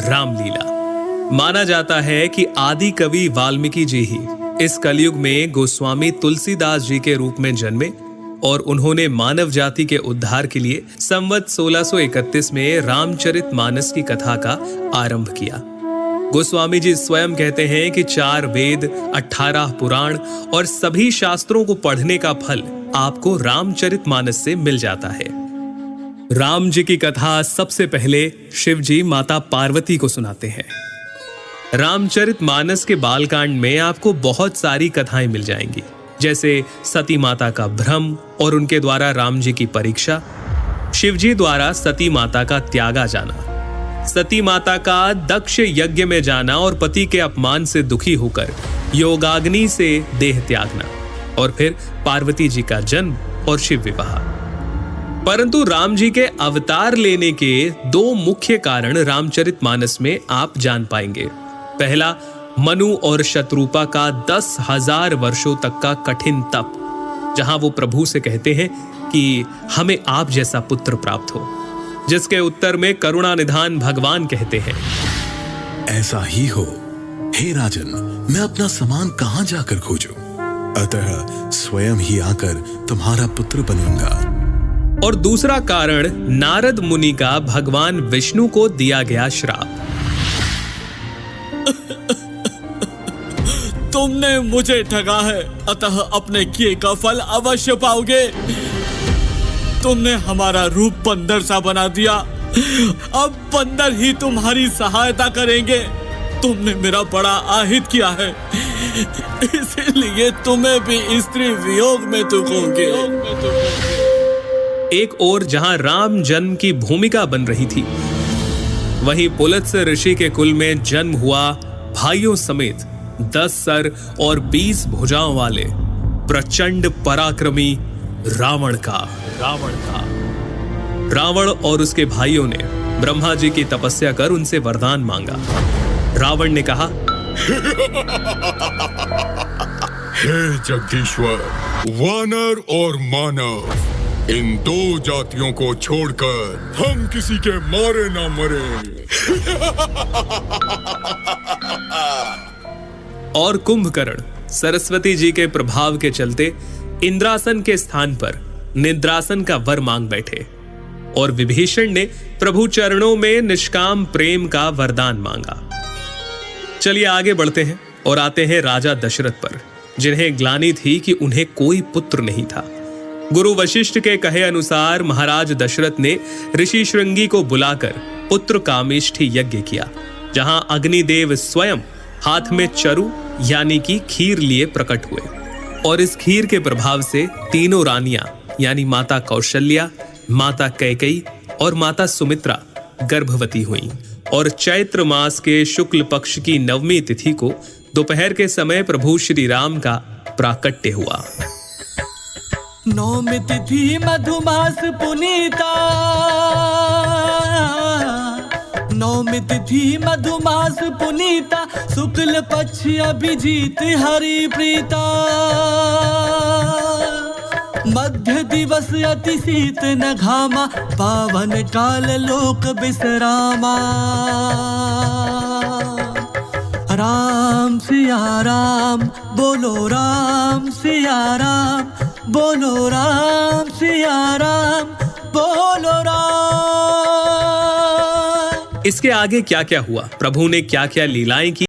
रामलीला। माना जाता है कि आदि कवि वाल्मीकि जी ही इस कलयुग में गोस्वामी तुलसीदास जी के रूप में जन्मे और उन्होंने मानव जाति के उद्धार के लिए संवत 1631 में रामचरितमानस की कथा का आरंभ किया। गोस्वामी जी स्वयं कहते हैं कि 4 वेद, 18 पुराण और सभी शास्त्रों को पढ़ने का फल आपको रामचरितमानस से मिल जाता है। राम जी की कथा सबसे पहले शिव जी माता पार्वती को सुनाते हैं। रामचरितमानस के बालकांड में आपको बहुत सारी कथाएं मिल जाएंगी, जैसे सती माता का भ्रम और उनके द्वारा राम जी की परीक्षा, शिवजी द्वारा सती माता का त्यागा जाना, सती माता का दक्ष यज्ञ में जाना और पति के अपमान से दुखी होकर योगाग्नि से देह त्यागना, और फिर पार्वती जी का जन्म और शिव विवाह। परंतु राम जी के अवतार लेने के 2 मुख्य कारण रामचरितमानस में आप जान पाएंगे। पहला, मनु और शत्रुपा का 10,000 वर्षों तक का कठिन तप, जहां वो प्रभु से कहते हैं कि हमें आप जैसा पुत्र प्राप्त हो, जिसके उत्तर में करुणा निधान भगवान कहते हैं, ऐसा ही हो हे राजन, मैं अपना समान कहां जाकर खोजूं? अतः स्वयं ही आकर तुम्हारा पुत्र बनूंगा। और दूसरा कारण नारद मुनि का भगवान विष्णु को दिया गया श्राप। तुमने मुझे ठगा है, अतः अपने किए का फल अवश्य पाओगे। तुमने हमारा रूप बंदर सा बना दिया, अब बंदर ही तुम्हारी सहायता करेंगे। तुमने मेरा बड़ा आहित किया है, इसलिए तुम्हें भी स्त्री वियोग में दुखोगे। एक ओर जहां राम जन्म की भूमिका बन रही थी, वहीं पुलत्स्य ऋषि के कुल में जन्म हुआ भाइयों समेत 10 सर और 20 भुजाओं वाले प्रचंड पराक्रमी रावण का। रावण और उसके भाइयों ने ब्रह्मा जी की तपस्या कर उनसे वरदान मांगा। रावण ने कहा, हे जगदीश्वर, वानर और मानव, इन 2 जातियों को छोड़कर हम किसी के मारे ना मरे। और कुंभकर्ण सरस्वती जी के प्रभाव के चलते इंद्रासन के स्थान पर निद्रासन का वर मांग बैठे, और विभीषण ने प्रभु चरणों में निष्काम प्रेम का वरदान मांगा। चलिए आगे बढ़ते हैं और आते हैं राजा दशरथ पर, जिन्हें ग्लानि थी कि उन्हें कोई पुत्र नहीं था। गुरु वशिष्ठ के कहे अनुसार महाराज दशरथ ने ऋषि श्रृंगी को बुलाकर पुत्र कामेष्ठी यज्ञ किया, जहां अग्निदेव स्वयं हाथ में चरु यानी कि खीर लिए प्रकट हुए, और इस खीर के प्रभाव से तीनों रानियां यानी माता कौशल्या, माता कैकेयी और माता सुमित्रा गर्भवती हुईं, और चैत्र मास के शुक्ल पक्ष की 9वीं तिथि को दोपहर के समय प्रभु श्री राम का प्राकट्य हुआ। 9वीं तिथि मधुमास पुनीता, 9वीं तिथि मधुमास पुनीता, शुक्ल पक्ष अभिजीत हरि प्रीता, मध्य दिवस अति शीत न घामा, पावन काल लोक विश्रामा। राम सिया राम बोलो, राम सिया राम बोलो, राम सिया राम बोलो राम। इसके आगे क्या क्या हुआ, प्रभु ने क्या क्या लीलाएं की,